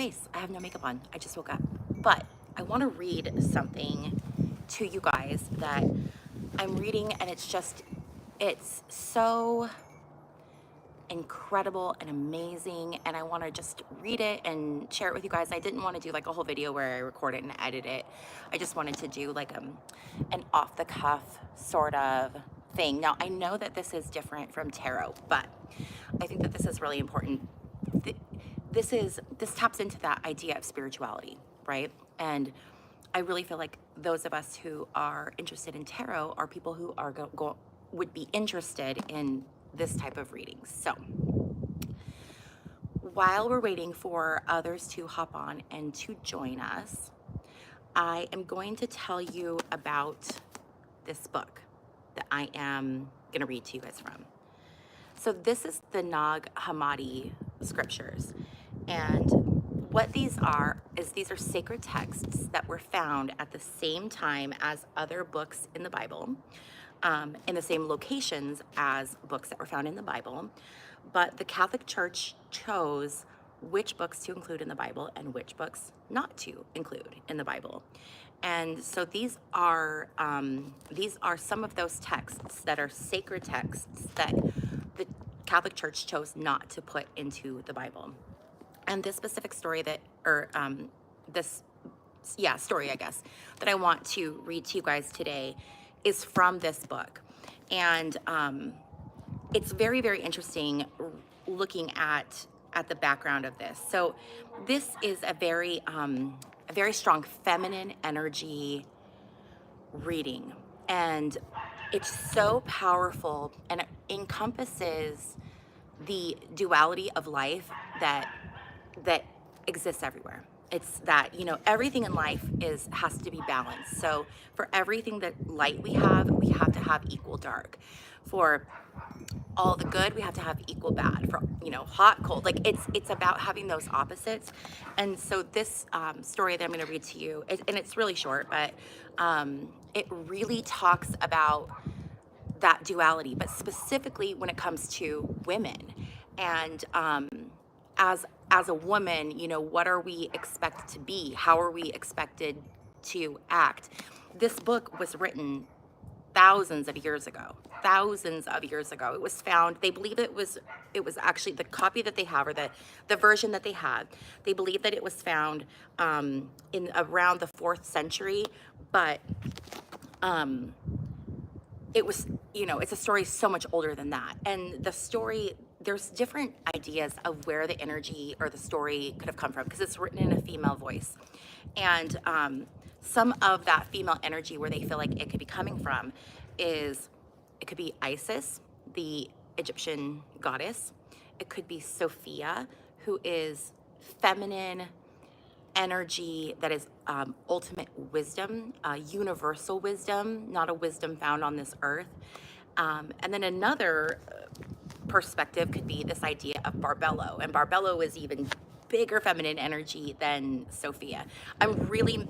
face. I have no makeup on. I just woke up. But I want to read something to you guys that I'm reading, and it's so incredible and amazing, and I want to just read it and share it with you guys. I didn't want to do like a whole video where I record it and edit it. I just wanted to do like an off the cuff sort of thing. Now, I know that this is different from tarot, but I think that this is really important. This taps into that idea of spirituality, right? And I really feel like those of us who are interested in tarot are people who are would be interested in this type of readings. So while we're waiting for others to hop on and to join us, I am going to tell you about this book that I am going to read to you guys from. So this is the Nag Hammadi Scrptures. And what these are sacred texts that were found at the same time as other books in the Bible, in the same locations as books that were found in the Bible. But the Catholic Church chose which books to include in the Bible and which books not to include in the Bible. And so these are some of those texts that are sacred texts that the Catholic Church chose not to put into the Bible. And this specific story story, I guess, that I want to read to you guys today is from this book. And it's very, very interesting looking at the background of this. So this is a very strong feminine energy reading. And it's so powerful, and it encompasses the duality of life that exists everywhere. It's that, everything in life has to be balanced. So for everything that light we have to have equal dark. For all the good, we have to have equal bad. For, hot, cold, like it's about having those opposites. And so this story that I'm going to read to you, and it's really short, but it really talks about that duality, but specifically when it comes to women. And as a woman, what are we expected to be? How are we expected to act? This book was written thousands of years ago. It was found, they believe it was actually the copy that they have, or the version that they had. They believe that it was found in around the 4th century, but it was, it's a story so much older than that. And the story, there's different ideas of where the energy or the story could have come from, because it's written in a female voice. And some of that female energy, where they feel like it could be coming from, is it could be Isis, the Egyptian goddess. It could be Sophia, who is feminine energy that is ultimate wisdom, universal wisdom, not a wisdom found on this earth. And then another perspective could be this idea of Barbello, and Barbello is even bigger feminine energy than Sophia. I'm really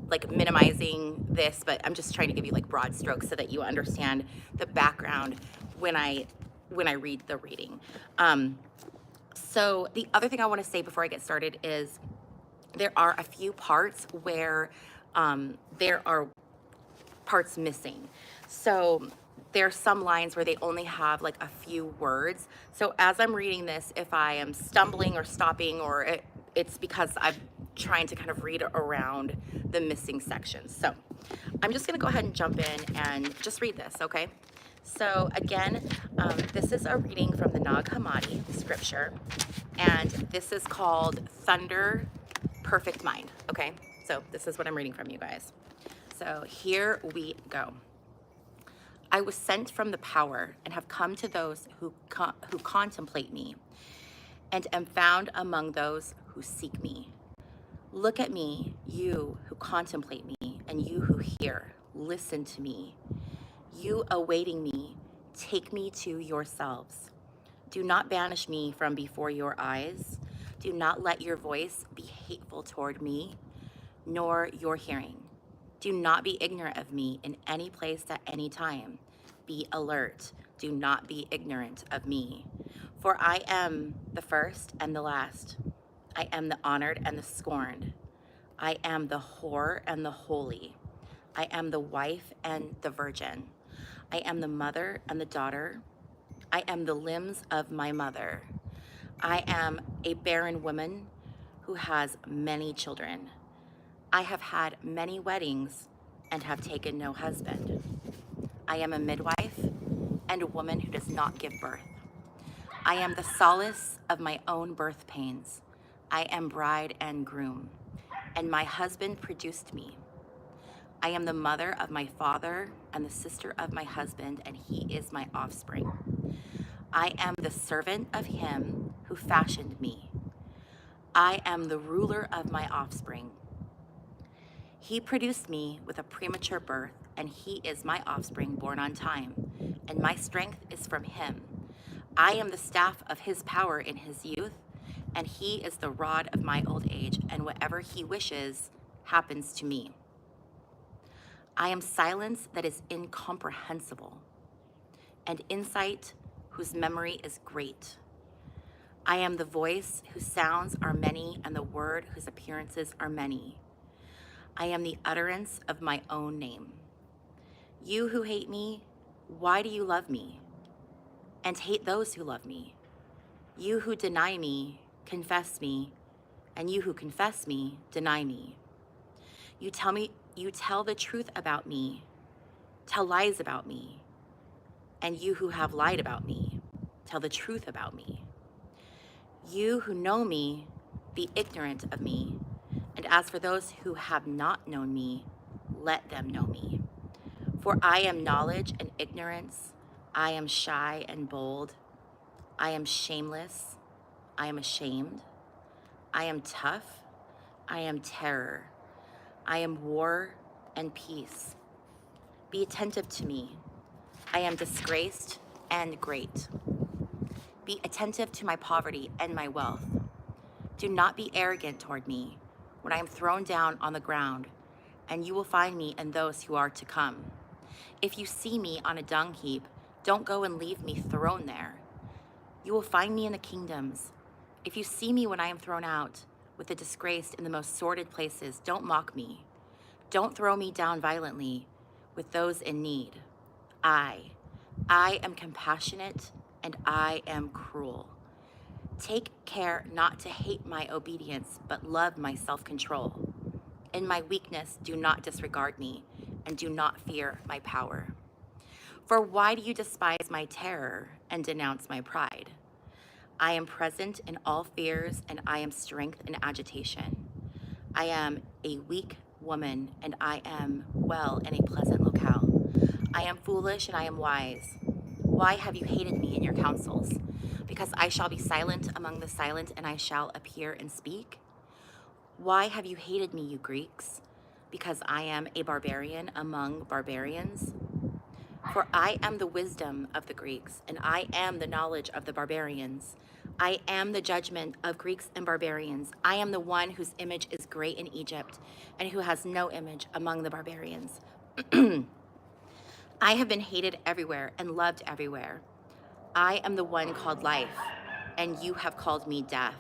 like minimizing this, but I'm just trying to give you like broad strokes so that you understand the background when I read the reading. So the other thing I want to say before I get started is there are a few parts where there are parts missing. So there's some lines where they only have like a few words. So as I'm reading this, if I am stumbling or stopping, or it's because I'm trying to kind of read around the missing sections. So I'm just gonna go ahead and jump in and just read this, okay? So again, this is a reading from the Nag Hammadi scripture, and this is called Thunder Perfect Mind, okay? So this is what I'm reading from, you guys. So here we go. I was sent from the power and have come to those who contemplate me, and am found among those who seek me. Look at me, you who contemplate me, and you who hear, listen to me. You awaiting me, take me to yourselves. Do not banish me from before your eyes. Do not let your voice be hateful toward me, nor your hearing. Do not be ignorant of me in any place at any time. Be alert. Do not be ignorant of me. For I am the first and the last. I am the honored and the scorned. I am the whore and the holy. I am the wife and the virgin. I am the mother and the daughter. I am the limbs of my mother. I am a barren woman who has many children. I have had many weddings and have taken no husband. I am a midwife and a woman who does not give birth. I am the solace of my own birth pains. I am bride and groom, and my husband produced me. I am the mother of my father and the sister of my husband, and he is my offspring. I am the servant of him who fashioned me. I am the ruler of my offspring. He produced me with a premature birth, and he is my offspring born on time, and my strength is from him. I am the staff of his power in his youth, and he is the rod of my old age, and whatever he wishes happens to me. I am silence that is incomprehensible, and insight whose memory is great. I am the voice whose sounds are many, and the word whose appearances are many. I am the utterance of my own name. You who hate me, why do you love me? And hate those who love me. You who deny me, confess me, and you who confess me, deny me. You tell the truth about me, tell lies about me, and you who have lied about me, tell the truth about me. You who know me, be ignorant of me, and as for those who have not known me, let them know me. For I am knowledge and ignorance, I am shy and bold, I am shameless, I am ashamed, I am tough, I am terror, I am war and peace. Be attentive to me, I am disgraced and great. Be attentive to my poverty and my wealth. Do not be arrogant toward me when I am thrown down on the ground, and you will find me in those who are to come. If you see me on a dung heap, don't go and leave me thrown there. You will find me in the kingdoms. If you see me when I am thrown out, with the disgraced in the most sordid places, don't mock me. Don't throw me down violently with those in need. I am compassionate and I am cruel. Take care not to hate my obedience, but love my self-control. In my weakness, do not disregard me, and do not fear my power. For why do you despise my terror and denounce my pride? I am present in all fears, and I am strength in agitation. I am a weak woman, and I am well in a pleasant locale. I am foolish, and I am wise. Why have you hated me in your counsels? Because I shall be silent among the silent, and I shall appear and speak? Why have you hated me, you Greeks? Because I am a barbarian among barbarians? For I am the wisdom of the Greeks, and I am the knowledge of the barbarians. I am the judgment of Greeks and barbarians. I am the one whose image is great in Egypt, and who has no image among the barbarians. I have been hated everywhere and loved everywhere. I am the one called life, and you have called me death.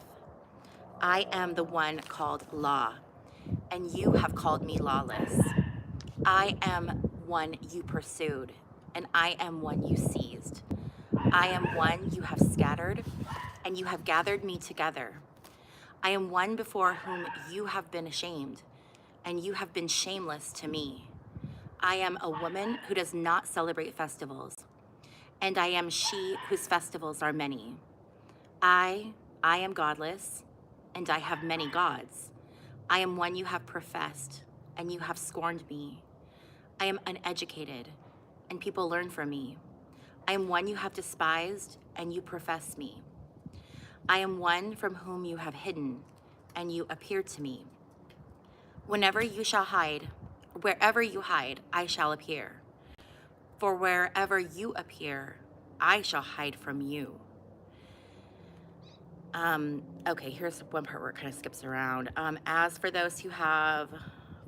I am the one called law, and you have called me lawless. I am one you pursued, and I am one you seized. I am one you have scattered, and you have gathered me together. I am one before whom you have been ashamed, and you have been shameless to me. I am a woman who does not celebrate festivals, and I am she whose festivals are many. I am godless, and I have many gods. I am one you have professed, and you have scorned me. I am uneducated, and people learn from me. I am one you have despised, and you profess me. I am one from whom you have hidden, and you appear to me. Wherever you hide, I shall appear. For wherever you appear, I shall hide from you. Okay, here's one part where it kind of skips around. As for those who have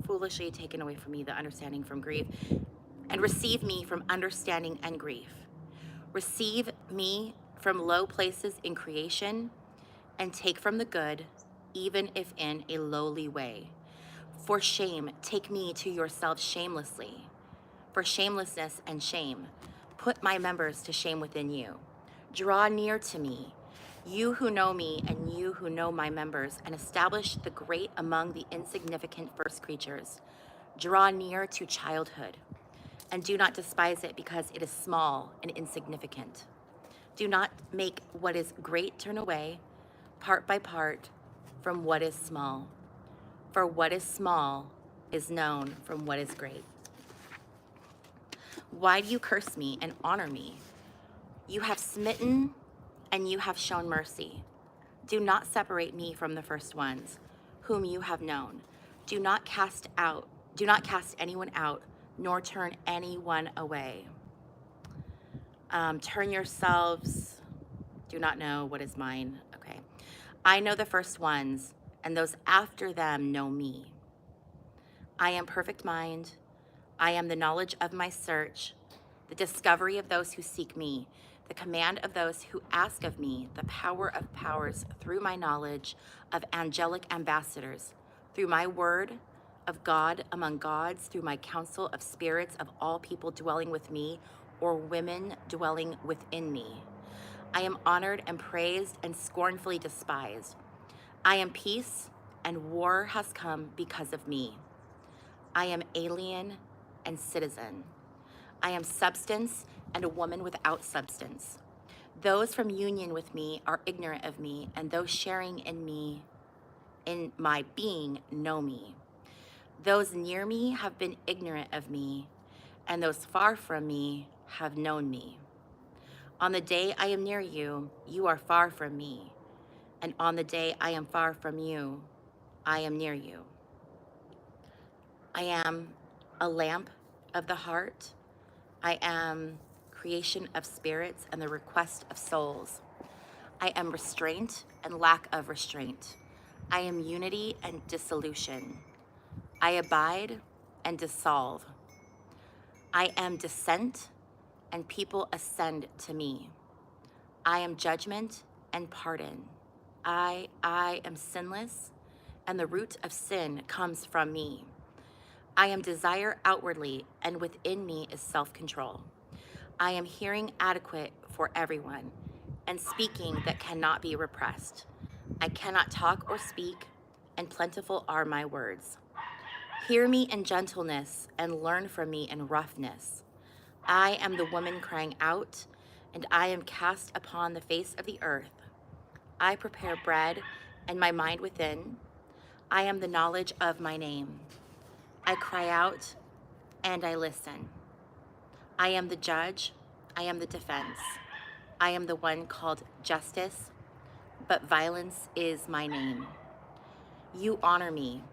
foolishly taken away from me the understanding from grief, and receive me from understanding and grief. Receive me from low places in creation, and take from the good, even if in a lowly way. For shame, take me to yourselves shamelessly. For shamelessness and shame, put my members to shame within you. Draw near to me, you who know me and you who know my members, and establish the great among the insignificant first creatures. Draw near to childhood, and do not despise it because it is small and insignificant. Do not make what is great turn away, part by part, from what is small. For what is small is known from what is great. Why do you curse me and honor me? You have smitten and you have shown mercy. Do not separate me from the first ones, whom you have known. Do not cast anyone out, nor turn anyone away. Turn yourselves, do not know what is mine. Okay. I know the first ones, and those after them know me. I am perfect mind. I am the knowledge of my search, the discovery of those who seek me, the command of those who ask of me, the power of powers through my knowledge of angelic ambassadors, through my word of God among gods, through my counsel of spirits of all people dwelling with me, or women dwelling within me. I am honored and praised and scornfully despised. I am peace, and war has come because of me. I am alien and citizen. I am substance and a woman without substance. Those from union with me are ignorant of me, and those sharing in me, in my being, know me. Those near me have been ignorant of me, and those far from me have known me. On the day I am near you, you are far from me, and on the day I am far from you, I am near you. I am a lamp of the heart. I am creation of spirits and the request of souls. I am restraint and lack of restraint. I am unity and dissolution. I abide and dissolve. I am descent and people ascend to me. I am judgment and pardon. I am sinless, and the root of sin comes from me. I am desire outwardly, and within me is self-control. I am hearing adequate for everyone, and speaking that cannot be repressed. I cannot talk or speak, and plentiful are my words. Hear me in gentleness, and learn from me in roughness. I am the woman crying out, and I am cast upon the face of the earth. I prepare bread, and my mind within. I am the knowledge of my name. I cry out, and I listen. I am the judge, I am the defense. I am the one called justice, but violence is my name. You honor me,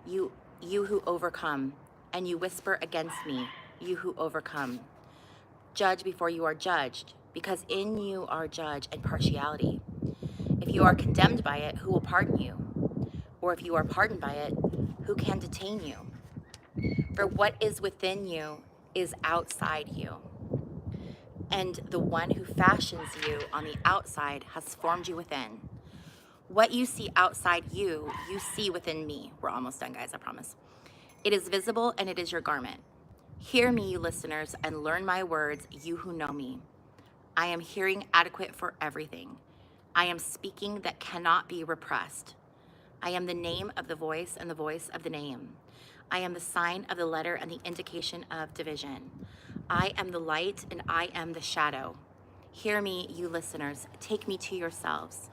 you who overcome, and you whisper against me, you who overcome. Judge before you are judged, because in you are judge and partiality. If you are condemned by it, who will pardon you? Or if you are pardoned by it, who can detain you? For what is within you is outside you. And the one who fashions you on the outside has formed you within. What you see outside you, you see within me. We're almost done, guys, I promise. It is visible and it is your garment. Hear me, you listeners, and learn my words, you who know me. I am hearing adequate for everything. I am speaking that cannot be repressed. I am the name of the voice and the voice of the name. I am the sign of the letter and the indication of division. I am the light and I am the shadow. Hear me, you listeners, take me to yourselves.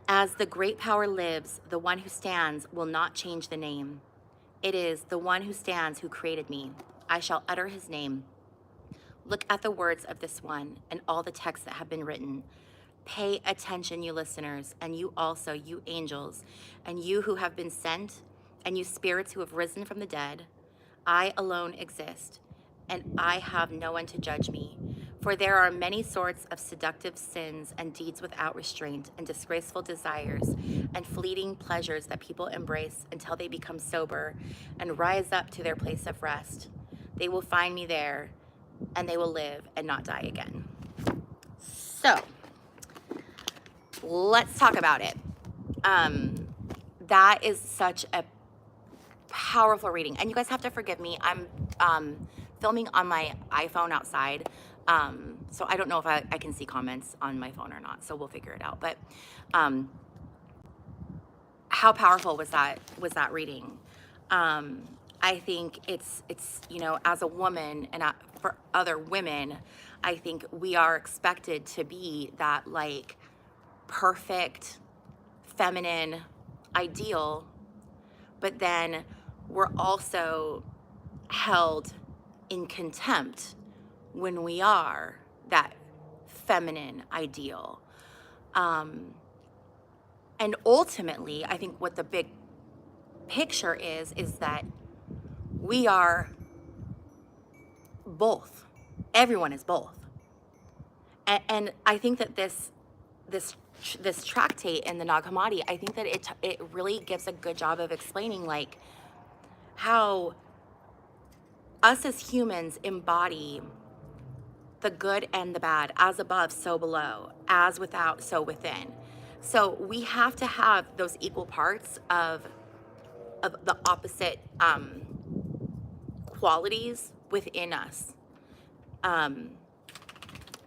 As the great power lives, the one who stands will not change the name. It is the one who stands who created me. I shall utter his name. Look at the words of this one and all the texts that have been written. Pay attention, you listeners, and you also, you angels, and you who have been sent, and you spirits who have risen from the dead. I alone exist, and I have no one to judge me. For there are many sorts of seductive sins and deeds without restraint and disgraceful desires and fleeting pleasures that people embrace until they become sober and rise up to their place of rest. They will find me there, and they will live and not die again. So, let's talk about it. That is such a powerful reading. And you guys have to forgive me. I'm filming on my iPhone outside. So I don't know if I can see comments on my phone or not. So we'll figure it out. But how powerful was that reading? I think it's as a woman and for other women, I think we are expected to be that like perfect feminine ideal, but then we're also held in contempt when we are that feminine ideal. And ultimately, I think what the big picture is that we are both. Everyone is both. And I think that this tractate in the Nag Hammadi, I think that it really gives a good job of explaining like how us as humans embody the good and the bad, as above, so below, as without, so within. So we have to have those equal parts of the opposite qualities within us. And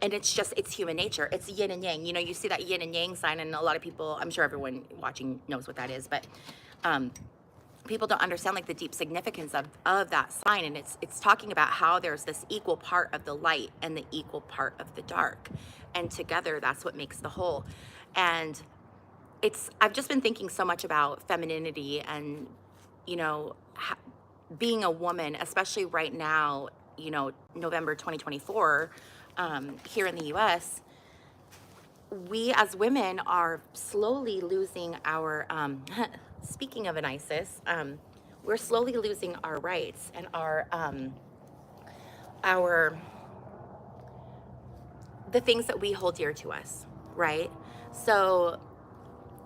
it's human nature. It's yin and yang. You see that yin and yang sign, and a lot of people, I'm sure everyone watching knows what that is, but people don't understand like the deep significance of that sign. And it's talking about how there's this equal part of the light and the equal part of the dark. And together, that's what makes the whole. And I've just been thinking so much about femininity and, being a woman, especially right now, November 2024, here in the US, we as women are slowly losing our, speaking of an ISIS, we're slowly losing our rights and the things that we hold dear to us, right? So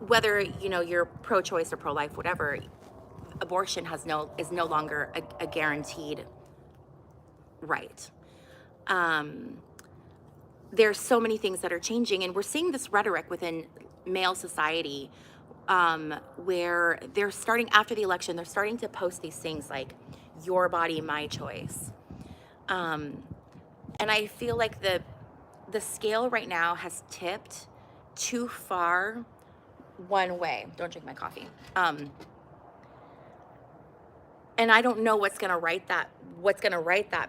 whether, you're pro-choice or pro-life, whatever, abortion is no longer a guaranteed right. There's so many things that are changing, and we're seeing this rhetoric within male society where they're starting, after the election, they're starting to post these things like, your body, my choice. And I feel like the scale right now has tipped too far one way. Don't drink my coffee. And I don't know what's gonna right that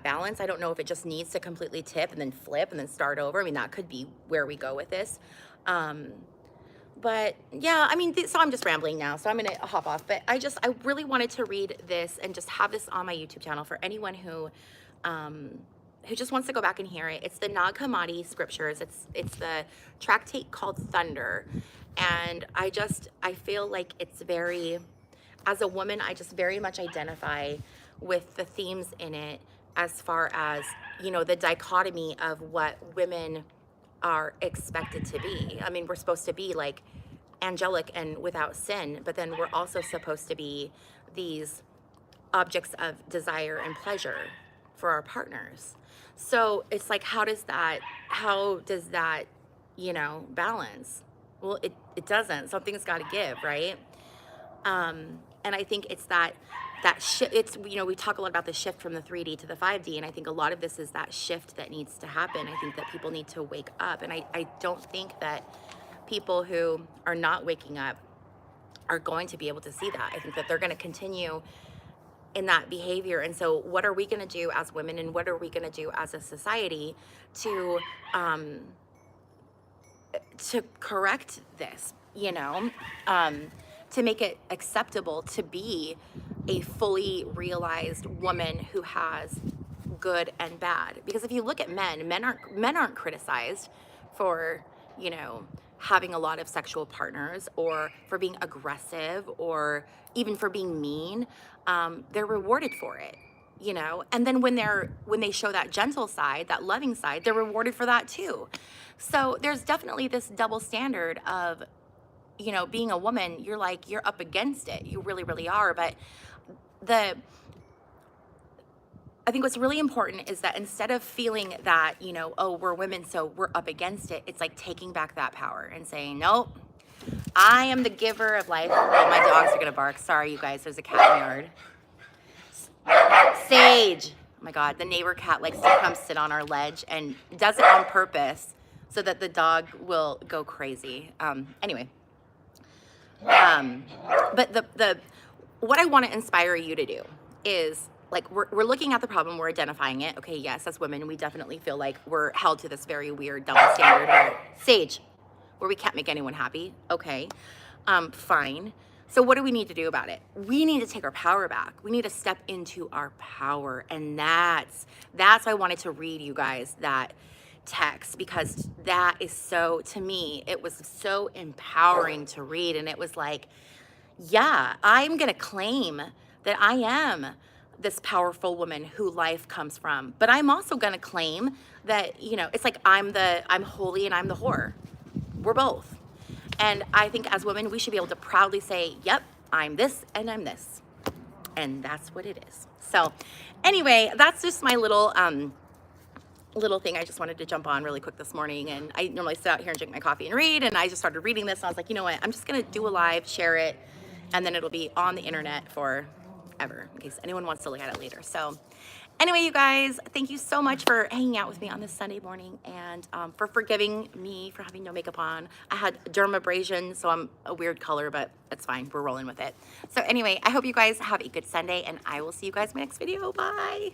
balance. I don't know if it just needs to completely tip and then flip and then start over. I mean, that could be where we go with this. But yeah, I mean, so I'm just rambling now, so I'm gonna hop off. But I really wanted to read this and just have this on my YouTube channel for anyone who just wants to go back and hear it. It's the Nag Hammadi Scrptures. It's the tractate called Thunder. And I feel like it's very, as a woman, I just very much identify with the themes in it as far as, the dichotomy of what women are expected to be. I mean, we're supposed to be like angelic and without sin, but then we're also supposed to be these objects of desire and pleasure for our partners. So it's like, how does that, balance? Well, it doesn't. Something's got to give, right? And I think it's that shift. It's, we talk a lot about the shift from the 3D to the 5D, and I think a lot of this is that shift that needs to happen. I think that people need to wake up, and I don't think that people who are not waking up are going to be able to see that. I think that they're going to continue in that behavior. And so what are we going to do as women, and what are we going to do as a society to correct this, to make it acceptable to be a fully realized woman who has good and bad? Because if you look at men aren't criticized for, having a lot of sexual partners, or for being aggressive, or even for being mean. They're rewarded for it, and then when they show that gentle side, that loving side, they're rewarded for that too. So there's definitely this double standard of, being a woman, you're up against it. You really, really are. But I think what's really important is that instead of feeling that, oh, we're women, so we're up against it, it's like taking back that power and saying, nope, I am the giver of life. Oh, my dogs are gonna bark. Sorry, you guys, there's a cat in the yard. Sage. Oh my God, the neighbor cat likes to come sit on our ledge and does it on purpose so that the dog will go crazy. Anyway, but what I want to inspire you to do is, like, we're looking at the problem, we're identifying it. Okay, yes, as women, we definitely feel like we're held to this very weird double standard where we can't make anyone happy. Okay, fine. So what do we need to do about it? We need to take our power back. We need to step into our power. And that's why I wanted to read you guys that text, because that is so, to me, it was so empowering to read. And it was like, yeah, I'm going to claim that I am this powerful woman who life comes from. But I'm also going to claim that, you know, it's like I'm holy and I'm the whore. We're both. And I think as women, we should be able to proudly say, yep, I'm this and I'm this. And that's what it is. So anyway, that's just my little thing I just wanted to jump on really quick this morning. And I normally sit out here and drink my coffee and read, and I just started reading this, and I was like, you know what, I'm just gonna do a live, share it, and then it'll be on the internet forever in case anyone wants to look at it later. So anyway, you guys, thank you so much for hanging out with me on this Sunday morning, and for forgiving me for having no makeup on. I had dermabrasion, so I'm a weird color, but it's fine. We're rolling with it. So anyway, I hope you guys have a good Sunday, and I will see you guys in my next video. Bye.